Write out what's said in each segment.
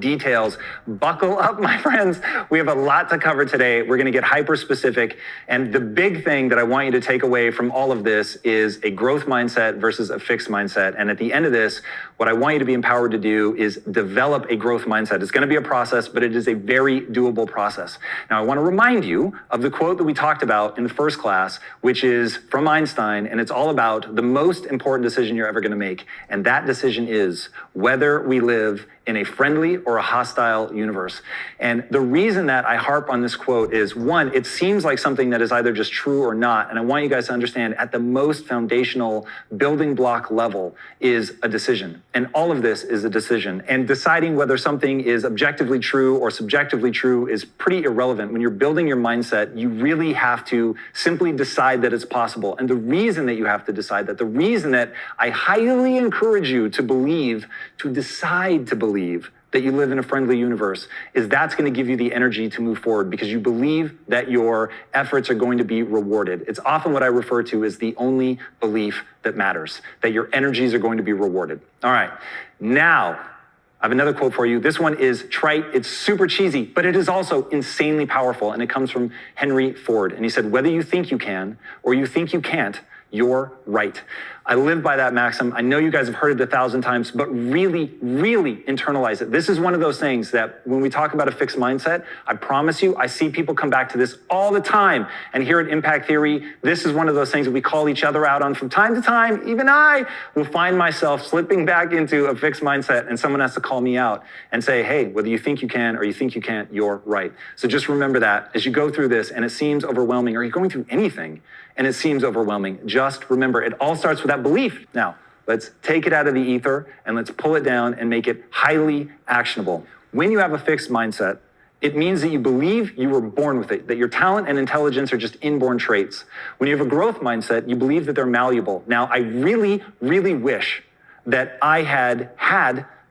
details. Buckle up, my friends. We have a lot to cover today. We're going to get hyper specific. And the big thing that I want you to take away from all of this is a growth mindset versus a fixed mindset. And at the end of this, what I want you to be empowered to do is develop a growth mindset. It's going to be a process, but it is a very doable process. Now, I want to remind you of the quote that we talked about in the first class, which is from Einstein, and it's all about the most important decision you're ever going to make. And that decision is whether we live in a friendly or a hostile universe. And the reason that I harp on this quote is, one, it seems like something that is either just true or not. And I want you guys to understand at the most foundational building block level is a decision. And all of this is a decision. And deciding whether something is objectively true or subjectively true is pretty irrelevant. When you're building your mindset, you really have to simply decide that it's possible. And the reason that you have to decide that, the reason that I highly encourage you to believe, to decide to believe that you live in a friendly universe, is that's going to give you the energy to move forward because you believe that your efforts are going to be rewarded. It's often what I refer to as the only belief that matters, that your energies are going to be rewarded. All right, now I have another quote for you. This one is trite, it's super cheesy, but it is also insanely powerful, and it comes from Henry Ford. And he said, whether you think you can or you think you can't, you're right. I live by that maxim. I know you guys have heard it 1,000 times, but really, really internalize it. This is one of those things that when we talk about a fixed mindset, I promise you, I see people come back to this all the time. And here at Impact Theory, this is one of those things that we call each other out on from time to time. Even I will find myself slipping back into a fixed mindset, and someone has to call me out and say, hey, whether you think you can or you think you can't, you're right. So just remember that as you go through this and it seems overwhelming, or you're going through anything and it seems overwhelming, just remember, it all starts with that belief. Now, let's take it out of the ether and let's pull it down and make it highly actionable. When you have a fixed mindset, it means that you believe you were born with it, that your talent and intelligence are just inborn traits. When you have a growth mindset, you believe that they're malleable. Now, I really, really wish that I had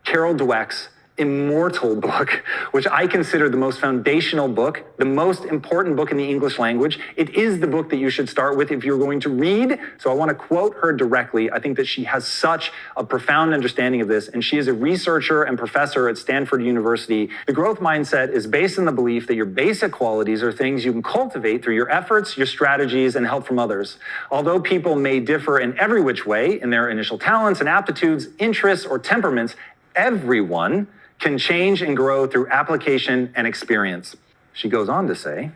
Carol Dweck's immortal book, which I consider the most foundational book, the most important book in the English language. It is the book that you should start with if you're going to read. So I want to quote her directly. I think that she has such a profound understanding of this, and she is a researcher and professor at Stanford University. The growth mindset is based on the belief that your basic qualities are things you can cultivate through your efforts, your strategies, and help from others. Although people may differ in every which way in their initial talents and aptitudes, interests, or temperaments, everyone can change and grow through application and experience. She goes on to say,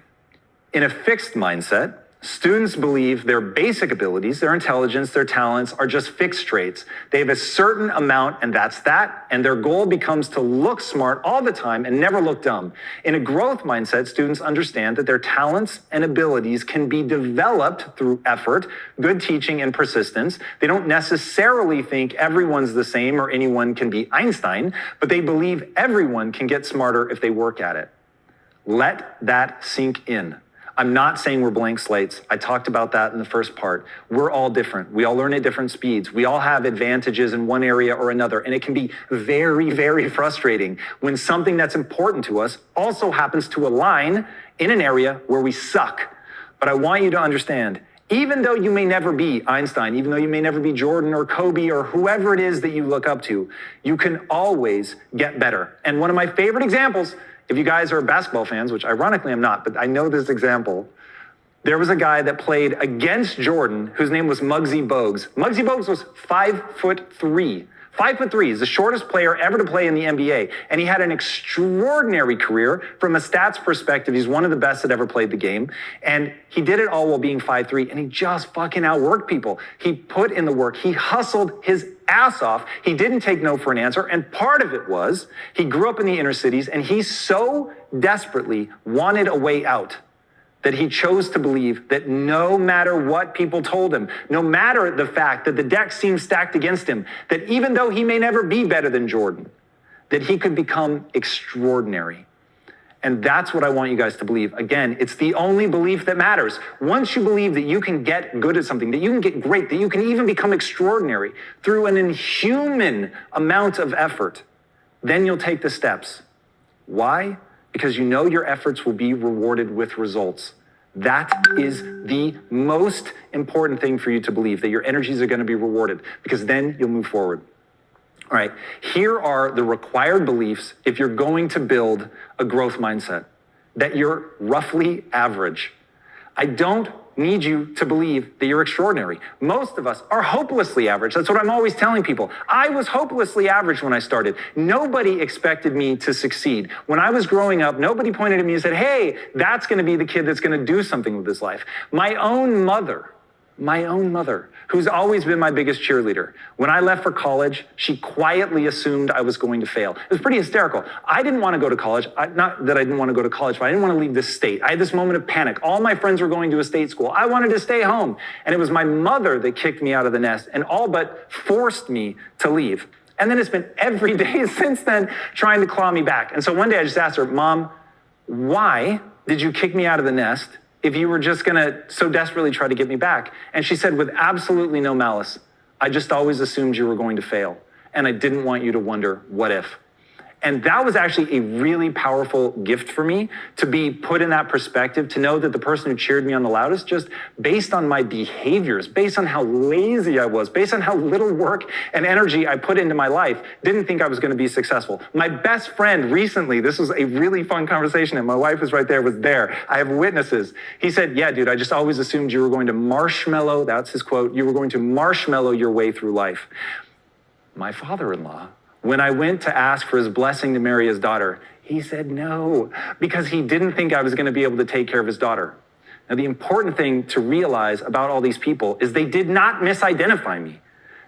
in a fixed mindset, students believe their basic abilities, their intelligence, their talents are just fixed traits. They have a certain amount and that's that, and their goal becomes to look smart all the time and never look dumb. In a growth mindset, students understand that their talents and abilities can be developed through effort, good teaching, and persistence. They don't necessarily think everyone's the same or anyone can be Einstein, but they believe everyone can get smarter if they work at it. Let that sink in. I'm not saying we're blank slates. I talked about that in the first part. We're all different. We all learn at different speeds. We all have advantages in one area or another. And it can be very, very frustrating when something that's important to us also happens to align in an area where we suck. But I want you to understand, even though you may never be Einstein, even though you may never be Jordan or Kobe or whoever it is that you look up to, you can always get better. And one of my favorite examples, if you guys are basketball fans, which ironically I'm not, but I know this example, there was a guy that played against Jordan whose name was Muggsy Bogues. Muggsy Bogues was 5'3". 5'3", is the shortest player ever to play in the NBA. And he had an extraordinary career from a stats perspective. He's one of the best that ever played the game. And he did it all while being 5'3", and he just fucking outworked people. He put in the work. He hustled his ass off. He didn't take no for an answer. And part of it was he grew up in the inner cities, and he so desperately wanted a way out that he chose to believe that no matter what people told him, no matter the fact that the deck seemed stacked against him, that even though he may never be better than Jordan, that he could become extraordinary. And that's what I want you guys to believe. Again, it's the only belief that matters. Once you believe that you can get good at something, that you can get great, that you can even become extraordinary through an inhuman amount of effort, then you'll take the steps. Why? Because you know your efforts will be rewarded with results. That is the most important thing for you to believe, that your energies are going to be rewarded, because then you'll move forward. All right, here are the required beliefs if you're going to build a growth mindset: that you're roughly average. I don't need you to believe that you're extraordinary. Most of us are hopelessly average. That's what I'm always telling people. I was hopelessly average when I started. Nobody expected me to succeed. When I was growing up, nobody pointed at me and said, hey, that's going to be the kid that's going to do something with his life. My own mother, who's always been my biggest cheerleader. When I left for college, she quietly assumed I was going to fail. It was pretty hysterical. I didn't want to go to college. Not that I didn't want to go to college, but I didn't want to leave this state. I had this moment of panic. All my friends were going to a state school. I wanted to stay home. And it was my mother that kicked me out of the nest and all but forced me to leave. And then it's been every day since then trying to claw me back. And so one day I just asked her, Mom, why did you kick me out of the nest if you were just gonna so desperately try to get me back? And she said, with absolutely no malice, I just always assumed you were going to fail. And I didn't want you to wonder, what if? And that was actually a really powerful gift for me, to be put in that perspective, to know that the person who cheered me on the loudest, just based on my behaviors, based on how lazy I was, based on how little work and energy I put into my life, didn't think I was going to be successful. My best friend recently, this was a really fun conversation, and my wife was right there, was there. I have witnesses. He said, yeah, dude, I just always assumed you were going to marshmallow, that's his quote, you were going to marshmallow your way through life. My father-in-law, when I went to ask for his blessing to marry his daughter, he said no, because he didn't think I was going to be able to take care of his daughter. Now, the important thing to realize about all these people is they did not misidentify me.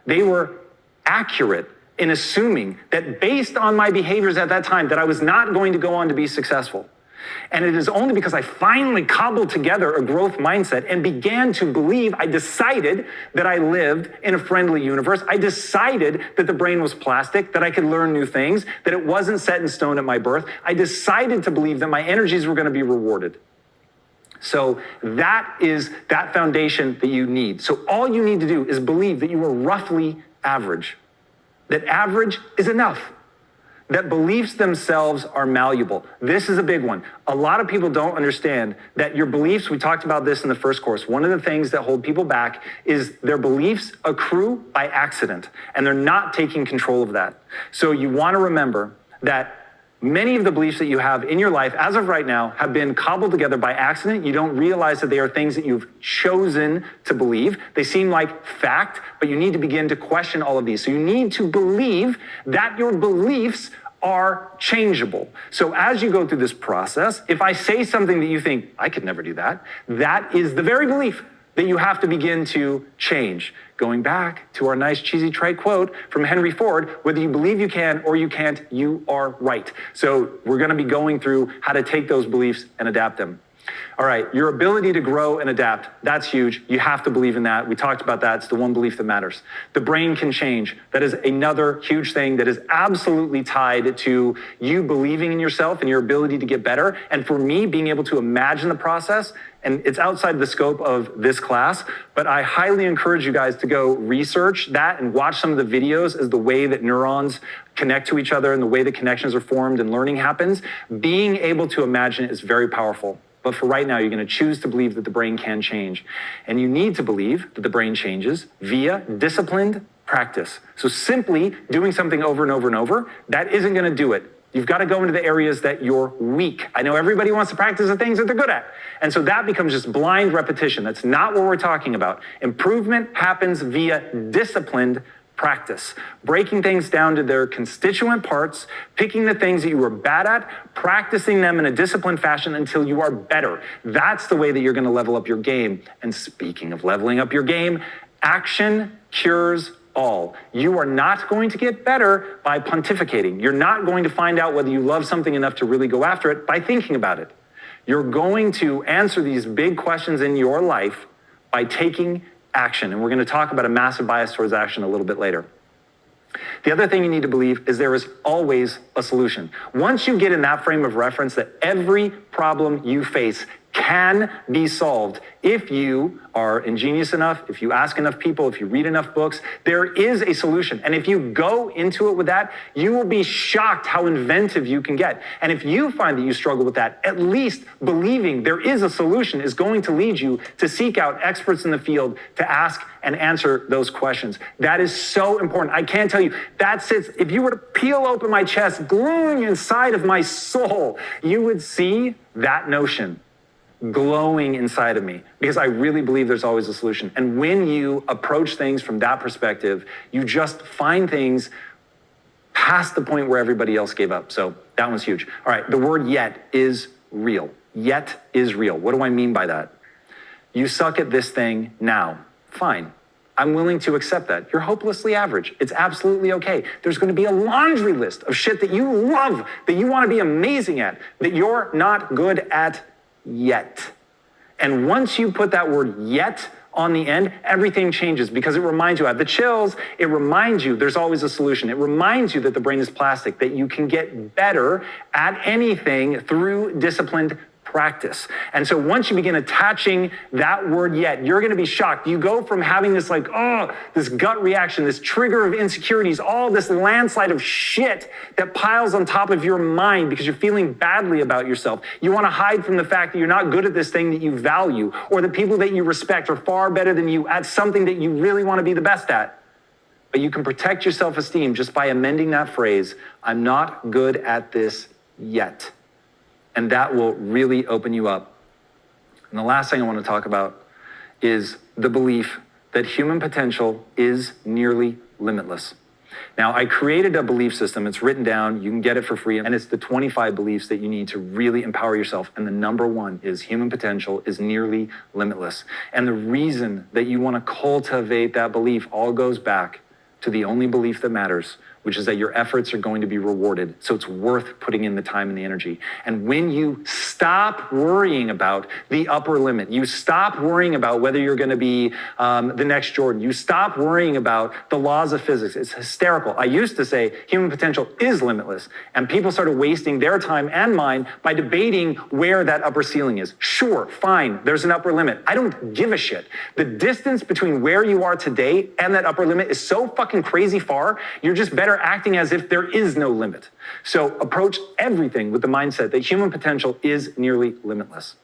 They were accurate in assuming that based on my behaviors at that time, that I was not going to go on to be successful. And it is only because I finally cobbled together a growth mindset and began to believe, I decided that I lived in a friendly universe. I decided that the brain was plastic, that I could learn new things, that it wasn't set in stone at my birth. I decided to believe that my energies were going to be rewarded. So that is that foundation that you need. So all you need to do is believe that you are roughly average, that average is enough, that beliefs themselves are malleable. This is a big one. A lot of people don't understand that your beliefs, we talked about this in the first course, one of the things that hold people back is their beliefs accrue by accident, and they're not taking control of that. So you want to remember that many of the beliefs that you have in your life as of right now have been cobbled together by accident. You don't realize that they are things that you've chosen to believe. They seem like fact, but you need to begin to question all of these. So you need to believe that your beliefs are changeable. So as you go through this process, if I say something that you think, I could never do that, that is the very belief that you have to begin to change. Going back to our nice cheesy trite quote from Henry Ford, whether you believe you can or you can't, you are right. So we're going to be going through how to take those beliefs and adapt them. All right, your ability to grow and adapt, that's huge. You have to believe in that. We talked about that. It's the one belief that matters. The brain can change. That is another huge thing that is absolutely tied to you believing in yourself and your ability to get better. And for me, being able to imagine the process, and it's outside the scope of this class, but I highly encourage you guys to go research that and watch some of the videos as the way that neurons connect to each other and the way the connections are formed and learning happens. Being able to imagine it is very powerful. But for right now, you're going to choose to believe that the brain can change. And you need to believe that the brain changes via disciplined practice. So simply doing something over and over and over, that isn't going to do it. You've got to go into the areas that you're weak. I know everybody wants to practice the things that they're good at. And so that becomes just blind repetition. That's not what we're talking about. Improvement happens via disciplined practice, breaking things down to their constituent parts, picking the things that you were bad at, practicing them in a disciplined fashion until you are better. That's the way that you're going to level up your game. And speaking of leveling up your game, action cures all. You are not going to get better by pontificating. You're not going to find out whether you love something enough to really go after it by thinking about it. You're going to answer these big questions in your life by taking action. And we're going to talk about a massive bias towards action a little bit later. The other thing you need to believe is there is always a solution. Once you get in that frame of reference that every problem you face can be solved if you are ingenious enough, if you ask enough people, if you read enough books. There is a solution. And if you go into it with that, you will be shocked how inventive you can get. And if you find that you struggle with that, at least believing there is a solution is going to lead you to seek out experts in the field to ask and answer those questions. That is so important. I can't tell you, that sits, if you were to peel open my chest, glowing inside of my soul, you would see that notion glowing inside of me, because I really believe there's always a solution. And when you approach things from that perspective, you just find things past the point where everybody else gave up. So that one's huge. All right, the word yet is real. Yet is real. What do I mean by that? You suck at this thing now. Fine. I'm willing to accept that. You're hopelessly average. It's absolutely okay. There's going to be a laundry list of shit that you love, that you want to be amazing at, that you're not good at yet. And once you put that word yet on the end, everything changes, because it reminds you, I have the chills, it reminds you there's always a solution. It reminds you that the brain is plastic, that you can get better at anything through disciplined practice. And so once you begin attaching that word yet, you're going to be shocked. You go from having this this gut reaction, this trigger of insecurities, all this landslide of shit that piles on top of your mind because you're feeling badly about yourself. You want to hide from the fact that you're not good at this thing that you value, or the people that you respect are far better than you at something that you really want to be the best at. But you can protect your self-esteem just by amending that phrase, I'm not good at this yet. And that will really open you up. And the last thing I want to talk about is the belief that human potential is nearly limitless. Now, I created a belief system. It's written down. You can get it for free. And it's the 25 beliefs that you need to really empower yourself. And the number one is human potential is nearly limitless. And the reason that you want to cultivate that belief all goes back to the only belief that matters, which is that your efforts are going to be rewarded. So it's worth putting in the time and the energy. And when you stop worrying about the upper limit, you stop worrying about whether you're going to be the next Jordan, you stop worrying about the laws of physics. It's hysterical. I used to say human potential is limitless, and people started wasting their time and mine by debating where that upper ceiling is. Sure, fine, there's an upper limit. I don't give a shit. The distance between where you are today and that upper limit is so fucking crazy far, you're just better acting as if there is no limit. So approach everything with the mindset that human potential is nearly limitless.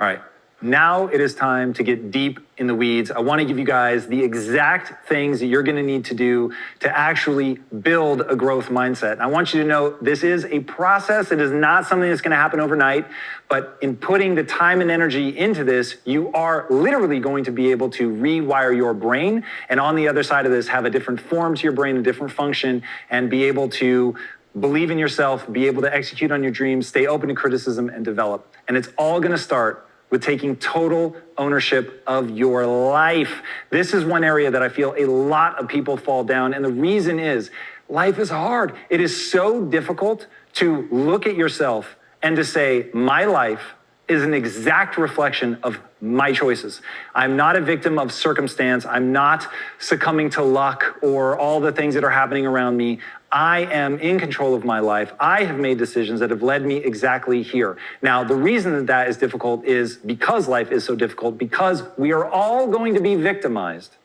All right, now it is time to get deep in the weeds. I want to give you guys the exact things that you're going to need to do to actually build a growth mindset. And I want you to know this is a process. It is not something that's going to happen overnight, but in putting the time and energy into this, you are literally going to be able to rewire your brain. And on the other side of this, have a different form to your brain, a different function, and be able to believe in yourself, be able to execute on your dreams, stay open to criticism, and develop. And it's all going to start with taking total ownership of your life. This is one area that I feel a lot of people fall down. And the reason is life is hard. It is so difficult to look at yourself and to say, my life is an exact reflection of my choices. I'm not a victim of circumstance. I'm not succumbing to luck or all the things that are happening around me. I am in control of my life. I have made decisions that have led me exactly here. Now, the reason that that is difficult is because life is so difficult, because we are all going to be victimized.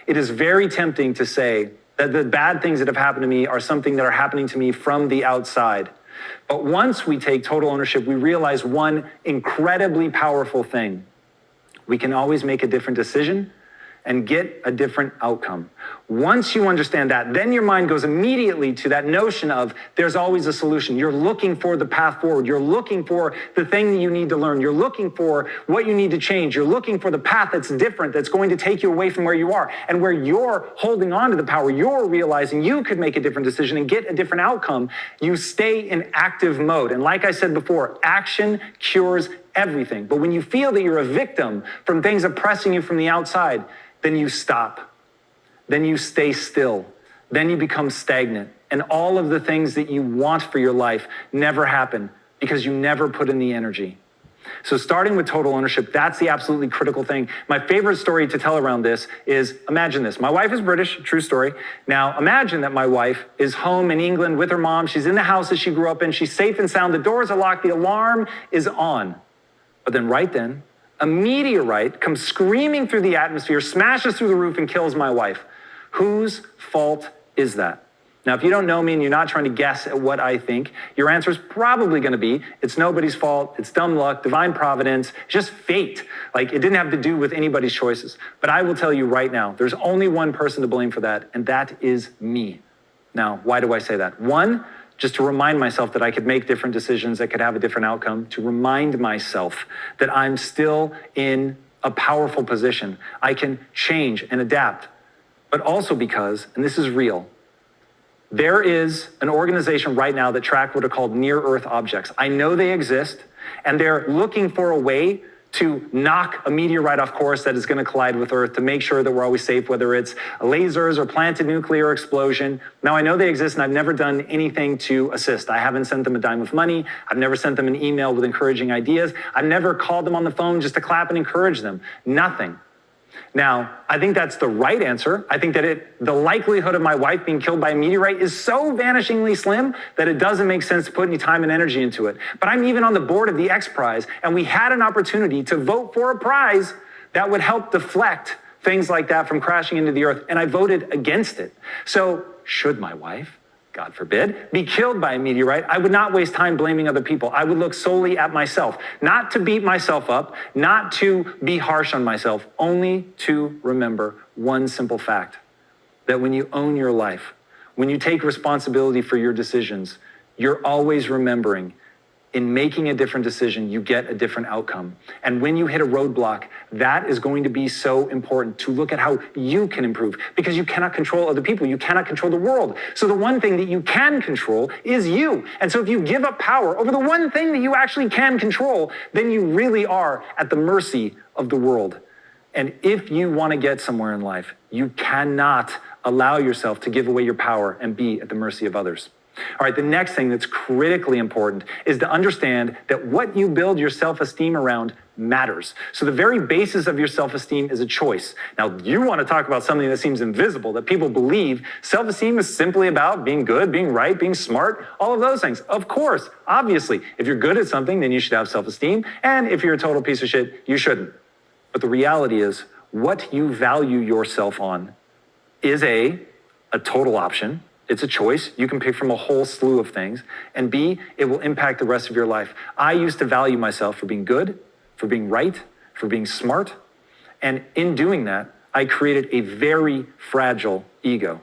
It is very tempting to say that the bad things that have happened to me are something that are happening to me from the outside. But once we take total ownership, we realize one incredibly powerful thing. We can always make a different decision and get a different outcome. Once you understand that, then your mind goes immediately to that notion of there's always a solution. You're looking for the path forward. You're looking for the thing that you need to learn. You're looking for what you need to change. You're looking for the path that's different, that's going to take you away from where you are. And where you're holding on to the power, you're realizing you could make a different decision and get a different outcome. You stay in active mode. And like I said before, action cures everything. But when you feel that you're a victim from things oppressing you from the outside, then you stop. Then you stay still. Then you become stagnant. And all of the things that you want for your life never happen because you never put in the energy. So starting with total ownership, that's the absolutely critical thing. My favorite story to tell around this is, imagine this. My wife is British, true story. Now imagine that my wife is home in England with her mom. She's in the house that she grew up in. She's safe and sound. The doors are locked. The alarm is on. But then right then, a meteorite comes screaming through the atmosphere, smashes through the roof, and kills my wife. Whose fault is that? Now, if you don't know me and you're not trying to guess at what I think, your answer is probably going to be, it's nobody's fault, it's dumb luck, divine providence, just fate. Like, it didn't have to do with anybody's choices. But I will tell you right now, there's only one person to blame for that, and that is me. Now, why do I say that? One, just to remind myself that I could make different decisions that could have a different outcome, to remind myself that I'm still in a powerful position. I can change and adapt. But also because, and this is real, there is an organization right now that track what are called near-Earth objects. I know they exist, and they're looking for a way to knock a meteorite off course that is going to collide with Earth to make sure that we're always safe, whether it's lasers or planted nuclear explosion. Now, I know they exist, and I've never done anything to assist. I haven't sent them a dime of money. I've never sent them an email with encouraging ideas. I've never called them on the phone just to clap and encourage them. Nothing. Now, I think that's the right answer. I think that the likelihood of my wife being killed by a meteorite is so vanishingly slim that it doesn't make sense to put any time and energy into it. But I'm even on the board of the X Prize, and we had an opportunity to vote for a prize that would help deflect things like that from crashing into the Earth, and I voted against it. So, should my wife, God forbid, be killed by a meteorite, I would not waste time blaming other people. I would look solely at myself, not to beat myself up, not to be harsh on myself, only to remember one simple fact, that when you own your life, when you take responsibility for your decisions, you're always remembering, in making a different decision, you get a different outcome. And when you hit a roadblock, that is going to be so important to look at how you can improve, because you cannot control other people. You cannot control the world. So the one thing that you can control is you. And so if you give up power over the one thing that you actually can control, then you really are at the mercy of the world. And if you want to get somewhere in life, you cannot allow yourself to give away your power and be at the mercy of others. All right, the next thing that's critically important is to understand that what you build your self-esteem around matters. So the very basis of your self-esteem is a choice. Now, you want to talk about something that seems invisible, that people believe. Self-esteem is simply about being good, being right, being smart, all of those things. Of course, obviously, if you're good at something, then you should have self-esteem. And if you're a total piece of shit, you shouldn't. But the reality is, what you value yourself on is A, total option. It's a choice. You can pick from a whole slew of things. And B, it will impact the rest of your life. I used to value myself for being good, for being right, for being smart. And in doing that, I created a very fragile ego.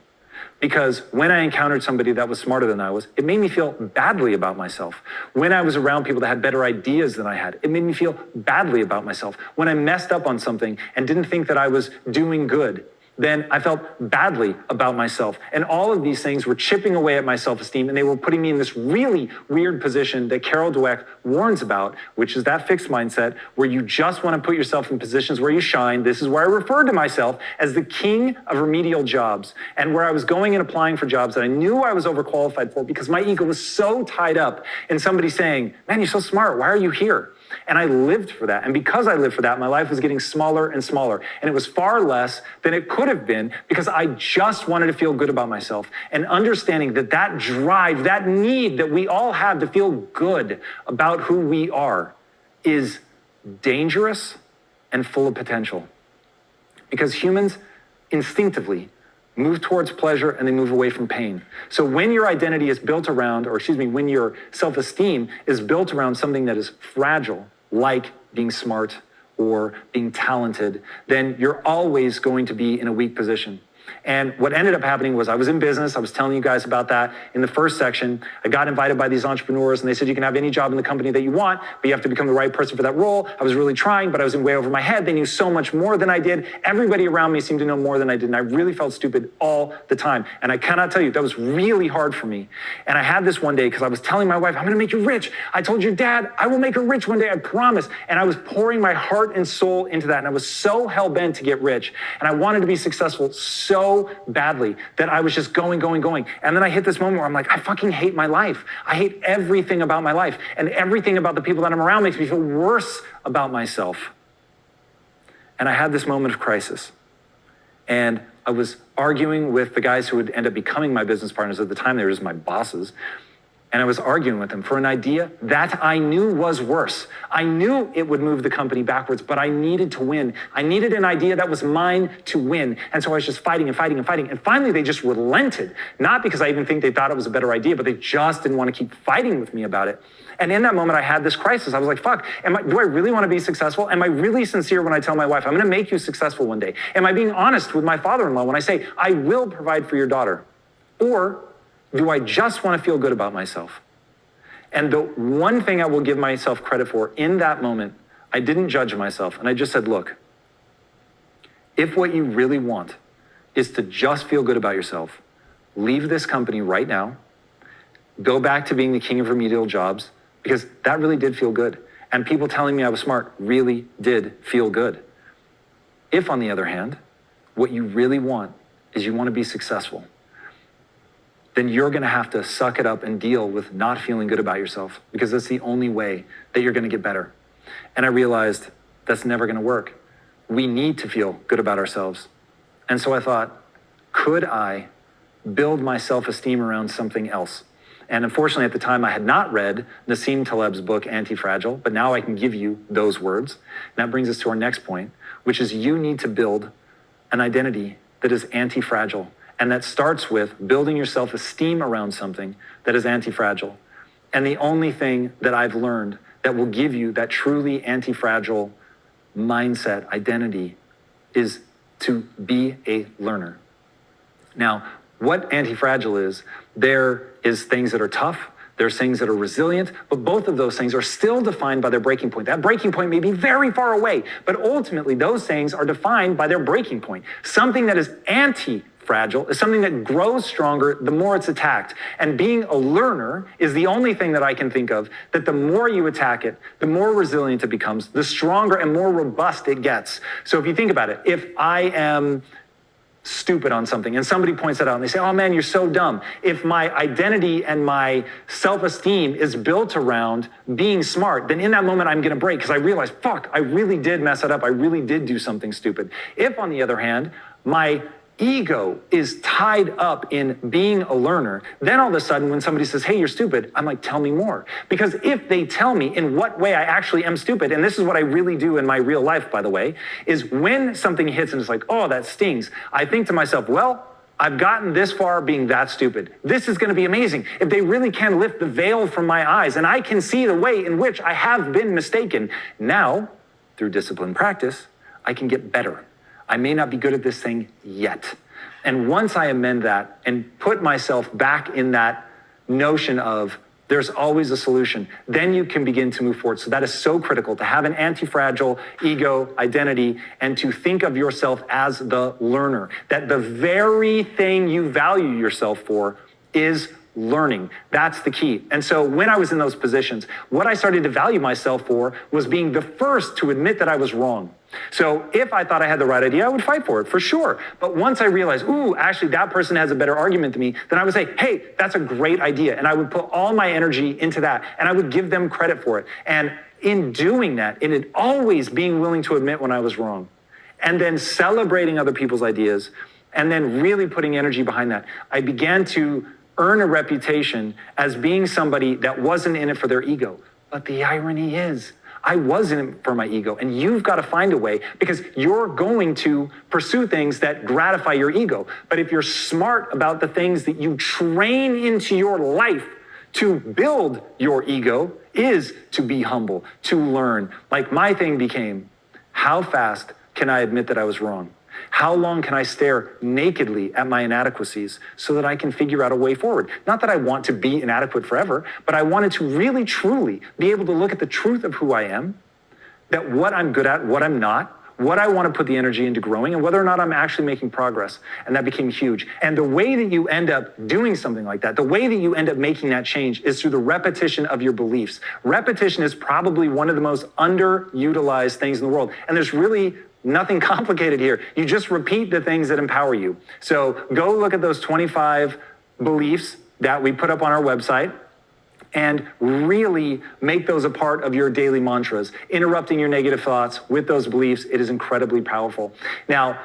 Because when I encountered somebody that was smarter than I was, it made me feel badly about myself. When I was around people that had better ideas than I had, it made me feel badly about myself. When I messed up on something and didn't think that I was doing good, then I felt badly about myself. And all of these things were chipping away at my self-esteem, and they were putting me in this really weird position that Carol Dweck warns about, which is that fixed mindset where you just want to put yourself in positions where you shine. This is where I referred to myself as the king of remedial jobs, and where I was going and applying for jobs that I knew I was overqualified for because my ego was so tied up in somebody saying, man, you're so smart, why are you here? And I lived for that. And because I lived for that, my life was getting smaller and smaller. And it was far less than it could have been because I just wanted to feel good about myself. And understanding that that drive, that need that we all have to feel good about who we are is dangerous and full of potential. Because humans instinctively move towards pleasure and they move away from pain. So when your identity is built around, when your self-esteem is built around something that is fragile, like being smart or being talented, then you're always going to be in a weak position. And what ended up happening was I was in business. I was telling you guys about that in the first section. I got invited by these entrepreneurs and they said, you can have any job in the company that you want, but you have to become the right person for that role. I was really trying, but I was in way over my head. They knew so much more than I did. Everybody around me seemed to know more than I did. And I really felt stupid all the time. And I cannot tell you, that was really hard for me. And I had this one day because I was telling my wife, I'm going to make you rich. I told your dad, I will make her rich one day, I promise. And I was pouring my heart and soul into that. And I was so hell-bent to get rich. And I wanted to be successful so badly that I was just going. And then I hit this moment where I'm like, I fucking hate my life. I hate everything about my life. And everything about the people that I'm around makes me feel worse about myself. And I had this moment of crisis. And I was arguing with the guys who would end up becoming my business partners at the time. They were just my bosses. and I was arguing with him for an idea that I knew was worse. I knew it would move the company backwards, but I needed to win. I needed an idea that was mine to win. And so I was just fighting and fighting and fighting. And finally, they just relented. Not because I even think they thought it was a better idea, but they just didn't want to keep fighting with me about it. And in that moment, I had this crisis. I was like, fuck, do I really want to be successful? Am I really sincere when I tell my wife, I'm going to make you successful one day? Am I being honest with my father-in-law when I say, I will provide for your daughter? Or do I just want to feel good about myself? And the one thing I will give myself credit for in that moment, I didn't judge myself. And I just said, look, if what you really want is to just feel good about yourself, leave this company right now, go back to being the king of remedial jobs, because that really did feel good. And people telling me I was smart really did feel good. If, on the other hand, what you really want is you want to be successful, then you're going to have to suck it up and deal with not feeling good about yourself, because that's the only way that you're going to get better. And I realized that's never going to work. We need to feel good about ourselves. And so I thought, could I build my self-esteem around something else? And unfortunately, at the time, I had not read Nassim Taleb's book, Antifragile, but now I can give you those words. And that brings us to our next point, which is you need to build an identity that is anti-fragile. And that starts with building your self-esteem around something that is anti-fragile. And the only thing that I've learned that will give you that truly anti-fragile mindset, identity, is to be a learner. Now, what anti-fragile is, there is things that are tough, there's things that are resilient, but both of those things are still defined by their breaking point. That breaking point may be very far away, but ultimately those things are defined by their breaking point. Something that is anti-fragile is something that grows stronger the more it's attacked. And being a learner is the only thing that I can think of that the more you attack it, the more resilient it becomes, the stronger and more robust it gets. So if you think about it, if I am stupid on something and somebody points that out and they say, oh man, you're so dumb. If my identity and my self-esteem is built around being smart, then in that moment I'm going to break because I realize, fuck, I really did mess it up. I really did do something stupid. If, on the other hand, my ego is tied up in being a learner, then all of a sudden when somebody says, hey, you're stupid, I'm like, tell me more. Because if they tell me in what way I actually am stupid, and this is what I really do in my real life, by the way, is when something hits and it's like, oh, that stings, I think to myself, well, I've gotten this far being that stupid. This is going to be amazing. If they really can lift the veil from my eyes and I can see the way in which I have been mistaken, now, through disciplined practice, I can get better. I may not be good at this thing yet. And once I amend that and put myself back in that notion of there's always a solution, then you can begin to move forward. So that is so critical, to have an anti-fragile ego identity and to think of yourself as the learner, that the very thing you value yourself for is learning. That's the key. And so when I was in those positions, what I started to value myself for was being the first to admit that I was wrong. So if I thought I had the right idea, I would fight for it, for sure. But once I realized, ooh, actually that person has a better argument than me, then I would say, hey, that's a great idea. And I would put all my energy into that and I would give them credit for it. And in doing that, in always being willing to admit when I was wrong, and then celebrating other people's ideas, and then really putting energy behind that, I began to earn a reputation as being somebody that wasn't in it for their ego. But the irony is, I was in it for my ego, and you've got to find a way, because you're going to pursue things that gratify your ego. But if you're smart about the things that you train into your life to build your ego, is to be humble, to learn. Like my thing became, how fast can I admit that I was wrong? How long can I stare nakedly at my inadequacies so that I can figure out a way forward? Not that I want to be inadequate forever, but I wanted to really, truly be able to look at the truth of who I am, that what I'm good at, what I'm not, what I want to put the energy into growing, and whether or not I'm actually making progress. And that became huge. And the way that you end up doing something like that, the way that you end up making that change is through the repetition of your beliefs. Repetition is probably one of the most underutilized things in the world. And there's really nothing complicated here. You just repeat the things that empower you. So go look at those 25 beliefs that we put up on our website and really make those a part of your daily mantras. Interrupting your negative thoughts with those beliefs, it is incredibly powerful. Now,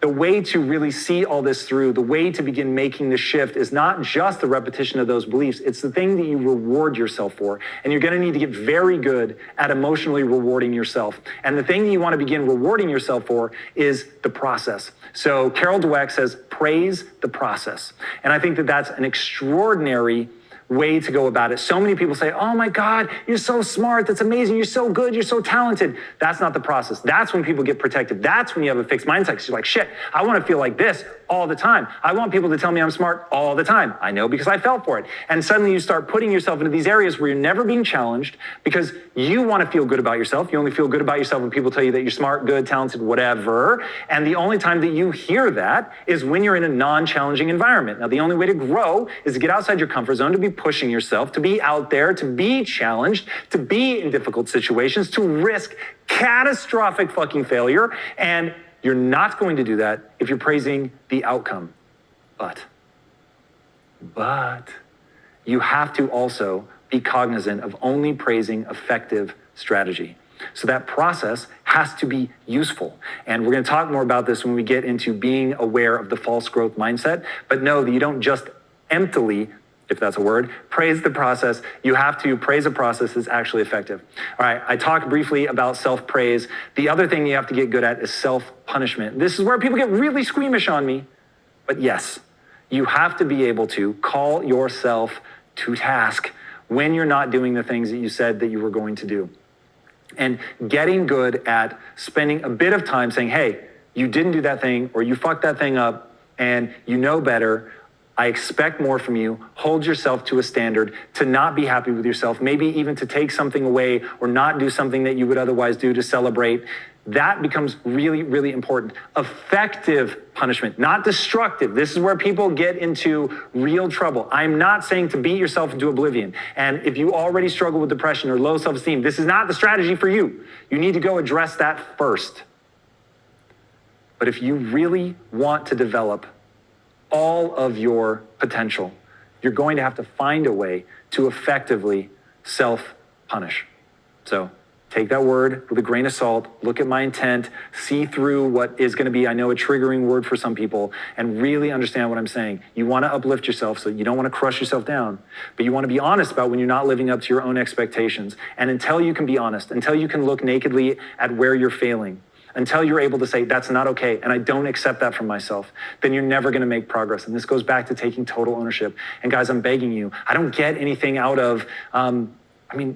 the way to really see all this through, the way to begin making the shift is not just the repetition of those beliefs, it's the thing that you reward yourself for. And you're gonna need to get very good at emotionally rewarding yourself. And the thing that you wanna begin rewarding yourself for is the process. So Carol Dweck says, praise the process. And I think that that's an extraordinary way to go about it. So many people say, oh my God, you're so smart, that's amazing, you're so good, you're so talented. That's not the process. That's when people get protected. That's when you have a fixed mindset, because you're like, shit, I want to feel like this all the time. I want people to tell me I'm smart all the time. I know because I fell for it. And suddenly you start putting yourself into these areas where you're never being challenged because you want to feel good about yourself. You only feel good about yourself when people tell you that you're smart, good, talented, whatever. And the only time that you hear that is when you're in a non-challenging environment. Now, the only way to grow is to get outside your comfort zone, to be pushing yourself, to be out there, to be challenged, to be in difficult situations, to risk catastrophic fucking failure. And you're not going to do that if you're praising the outcome. But you have to also be cognizant of only praising effective strategy. So that process has to be useful. And we're going to talk more about this when we get into being aware of the false growth mindset. But know that you don't just emptily, if that's a word, praise the process. You have to praise a process that's actually effective. All right, I talked briefly about self-praise. The other thing you have to get good at is self-punishment. This is where people get really squeamish on me. But yes, you have to be able to call yourself to task when you're not doing the things that you said that you were going to do. And getting good at spending a bit of time saying, hey, you didn't do that thing, or you fucked that thing up, and you know better. I expect more from you. Hold yourself to a standard, to not be happy with yourself, maybe even to take something away or not do something that you would otherwise do to celebrate. That becomes really, really important. Effective punishment, not destructive. This is where people get into real trouble. I'm not saying to beat yourself into oblivion. And if you already struggle with depression or low self-esteem, this is not the strategy for you. You need to go address that first. But if you really want to develop all of your potential, you're going to have to find a way to effectively self-punish. So take that word with a grain of salt, look at my intent, see through what is going to be, I know, a triggering word for some people, and really understand what I'm saying. You want to uplift yourself, so you don't want to crush yourself down, but you want to be honest about when you're not living up to your own expectations. And until you can be honest, until you can look nakedly at where you're failing, until you're able to say, that's not okay, and I don't accept that from myself, then you're never gonna make progress. And this goes back to taking total ownership. And guys, I'm begging you, I don't get anything out of,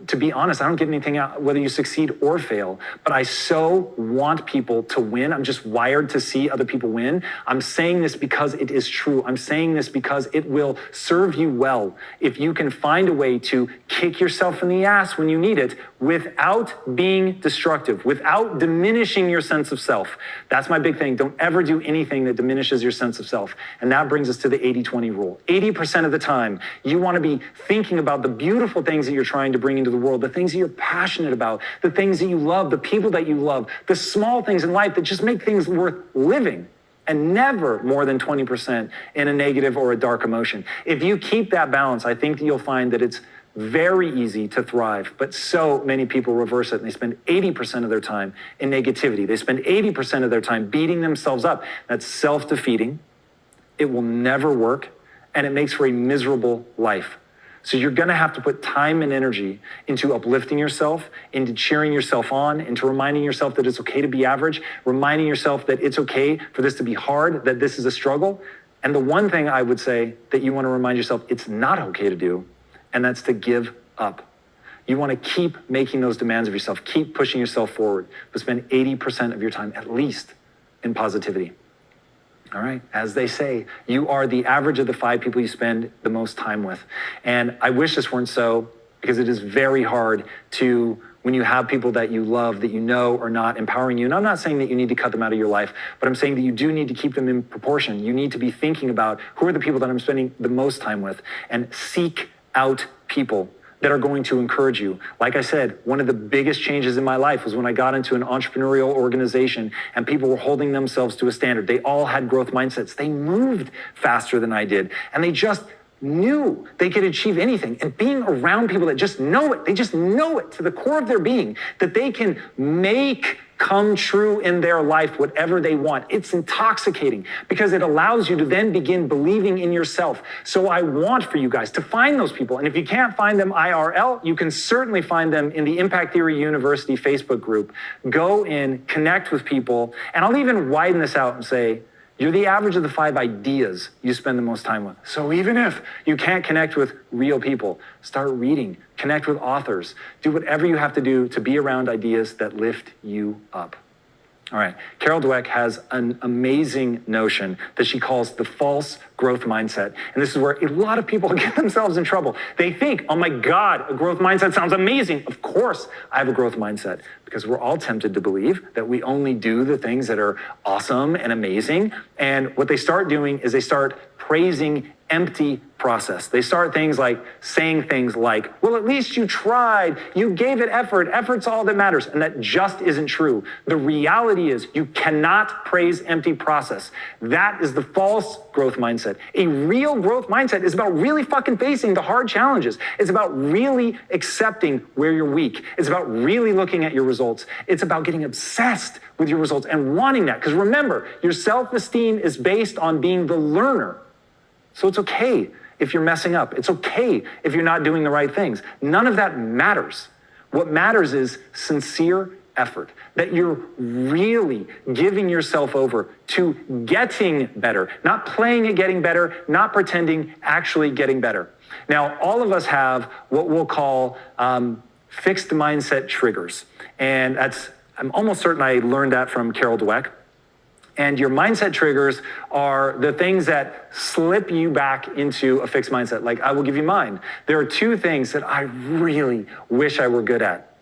to be honest, I don't get anything out whether you succeed or fail, but I so want people to win. I'm just wired to see other people win. I'm saying this because it is true. I'm saying this because it will serve you well if you can find a way to kick yourself in the ass when you need it without being destructive, without diminishing your sense of self. That's my big thing. Don't ever do anything that diminishes your sense of self. And that brings us to the 80-20 rule. 80% of the time, you want to be thinking about the beautiful things that you're trying to bring into the world, the things that you're passionate about, the things that you love, the people that you love, the small things in life that just make things worth living, and never more than 20% in a negative or a dark emotion. If you keep that balance, I think that you'll find that it's very easy to thrive, but so many people reverse it and they spend 80% of their time in negativity. They spend 80% of their time beating themselves up. That's self-defeating. It will never work, and it makes for a miserable life. So you're gonna have to put time and energy into uplifting yourself, into cheering yourself on, into reminding yourself that it's okay to be average, reminding yourself that it's okay for this to be hard, that this is a struggle. And the one thing I would say that you wanna remind yourself it's not okay to do, and that's to give up. You wanna keep making those demands of yourself, keep pushing yourself forward, but spend 80% of your time at least in positivity. All right, as they say, you are the average of the 5 people you spend the most time with. And I wish this weren't so, because it is very hard to, when you have people that you love, that you know are not empowering you. And I'm not saying that you need to cut them out of your life, but I'm saying that you do need to keep them in proportion. You need to be thinking about who are the people that I'm spending the most time with, and seek out people that are going to encourage you. Like I said, one of the biggest changes in my life was when I got into an entrepreneurial organization and people were holding themselves to a standard. They all had growth mindsets. They moved faster than I did. And they just knew they could achieve anything. And being around people that just know it, they just know it to the core of their being, that they can make come true in their life whatever they want. It's intoxicating because it allows you to then begin believing in yourself. So I want for you guys to find those people. And if you can't find them IRL, you can certainly find them in the Impact Theory University Facebook group. Go in, connect with people, and I'll even widen this out and say, you're the average of the 5 ideas you spend the most time with. So even if you can't connect with real people, start reading, connect with authors, do whatever you have to do to be around ideas that lift you up. All right, Carol Dweck has an amazing notion that she calls the false growth mindset. And this is where a lot of people get themselves in trouble. They think, oh my God, a growth mindset sounds amazing. Of course I have a growth mindset, because we're all tempted to believe that we only do the things that are awesome and amazing. And what they start doing is they start praising empty process. They start saying things like, well, at least you tried, you gave it effort, effort's all that matters. And that just isn't true. The reality is you cannot praise empty process. That is the false growth mindset. A real growth mindset is about really fucking facing the hard challenges. It's about really accepting where you're weak. It's about really looking at your results. It's about getting obsessed with your results and wanting that. Because remember, your self-esteem is based on being the learner. So it's okay if you're messing up. It's okay if you're not doing the right things. None of that matters. What matters is sincere effort, that you're really giving yourself over to getting better, not playing at getting better, not pretending, actually getting better. Now, all of us have what we'll call fixed mindset triggers. And I'm almost certain I learned that from Carol Dweck. And your mindset triggers are the things that slip you back into a fixed mindset. Like, I will give you mine. There are 2 things that I really wish I were good at,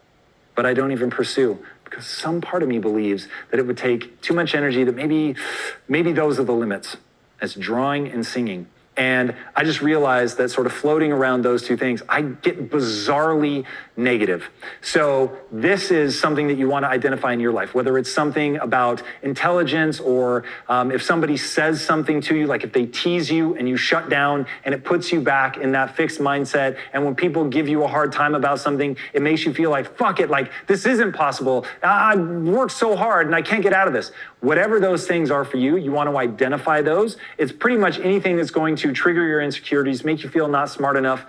but I don't even pursue, because some part of me believes that it would take too much energy, that maybe those are the limits. It's drawing and singing. And I just realized that sort of floating around those 2 things, I get bizarrely negative. So this is something that you want to identify in your life, whether it's something about intelligence, or if somebody says something to you, like if they tease you and you shut down, and it puts you back in that fixed mindset. And when people give you a hard time about something, it makes you feel like, fuck it, like this isn't possible. I worked so hard and I can't get out of this. Whatever those things are for you, you want to identify those. It's pretty much anything that's going to trigger your insecurities, make you feel not smart enough.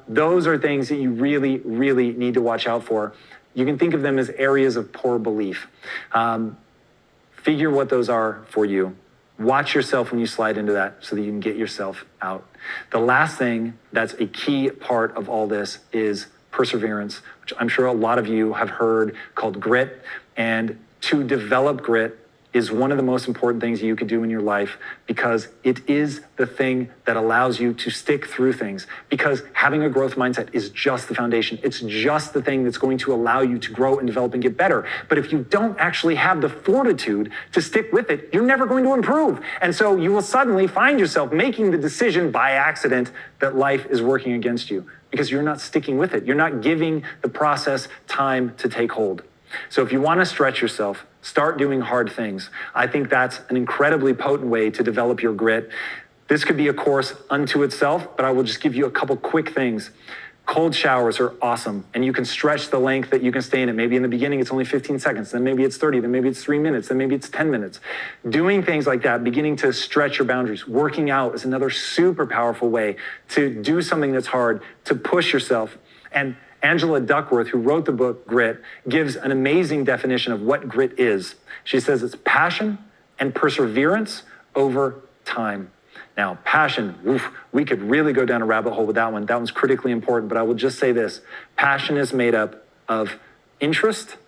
Those are things that you really, really need to watch out for. You can think of them as areas of poor belief. Figure what those are for you. Watch yourself when you slide into that so that you can get yourself out. The last thing that's a key part of all this is perseverance, which I'm sure a lot of you have heard called grit. And to develop grit is one of the most important things you could do in your life, because it is the thing that allows you to stick through things. Because having a growth mindset is just the foundation. It's just the thing that's going to allow you to grow and develop and get better. But if you don't actually have the fortitude to stick with it, you're never going to improve. And so you will suddenly find yourself making the decision by accident that life is working against you, because you're not sticking with it. You're not giving the process time to take hold. So if you want to stretch yourself, start doing hard things. I think that's an incredibly potent way to develop your grit. This could be a course unto itself, but I will just give you a couple quick things. Cold showers are awesome, and you can stretch the length that you can stay in it. Maybe in the beginning it's only 15 seconds, then maybe it's 30, then maybe it's 3 minutes, then maybe it's 10 minutes. Doing things like that, beginning to stretch your boundaries. Working out is another super powerful way to do something that's hard, to push yourself. And Angela Duckworth, who wrote the book Grit, gives an amazing definition of what grit is. She says it's passion and perseverance over time. Now, passion, we could really go down a rabbit hole with that one. That one's critically important, but I will just say this. Passion is made up of interest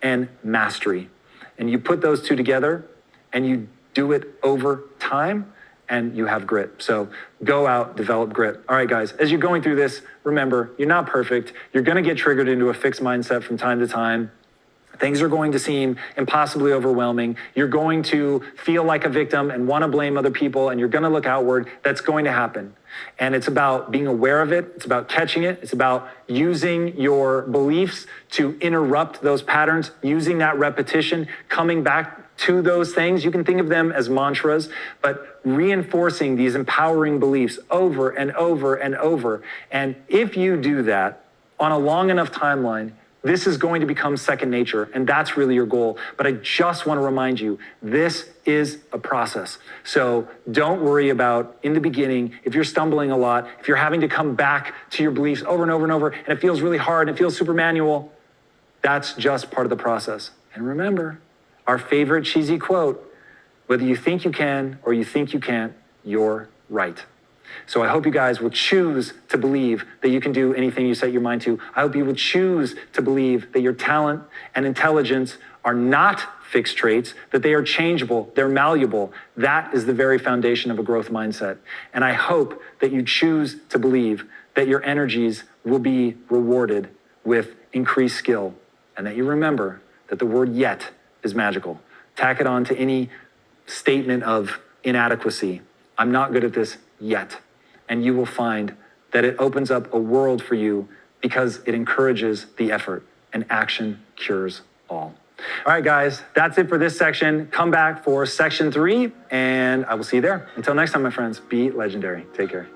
and mastery. And you put those 2 together and you do it over time, and you have grit. So go out, develop grit. All right, guys, as you're going through this, remember, you're not perfect. You're gonna get triggered into a fixed mindset from time to time. Things are going to seem impossibly overwhelming. You're going to feel like a victim and wanna blame other people, and you're gonna look outward. That's going to happen. And it's about being aware of it. It's about catching it. It's about using your beliefs to interrupt those patterns, using that repetition, coming back to those things. You can think of them as mantras, but reinforcing these empowering beliefs over and over and over. And if you do that on a long enough timeline, this is going to become second nature, and that's really your goal. But I just want to remind you, this is a process. So don't worry about, in the beginning, if you're stumbling a lot, if you're having to come back to your beliefs over and over and over, and it feels really hard, and it feels super manual, that's just part of the process. And remember, our favorite cheesy quote, whether you think you can or you think you can't, you're right. So I hope you guys will choose to believe that you can do anything you set your mind to. I hope you will choose to believe that your talent and intelligence are not fixed traits, that they are changeable, they're malleable. That is the very foundation of a growth mindset. And I hope that you choose to believe that your energies will be rewarded with increased skill, and that you remember that the word yet is magical. Tack it on to any statement of inadequacy. I'm not good at this yet. And you will find that it opens up a world for you because it encourages the effort, and action cures all. All right, guys, that's it for this section. Come back for section 3, and I will see you there. Until next time, my friends, be legendary. Take care.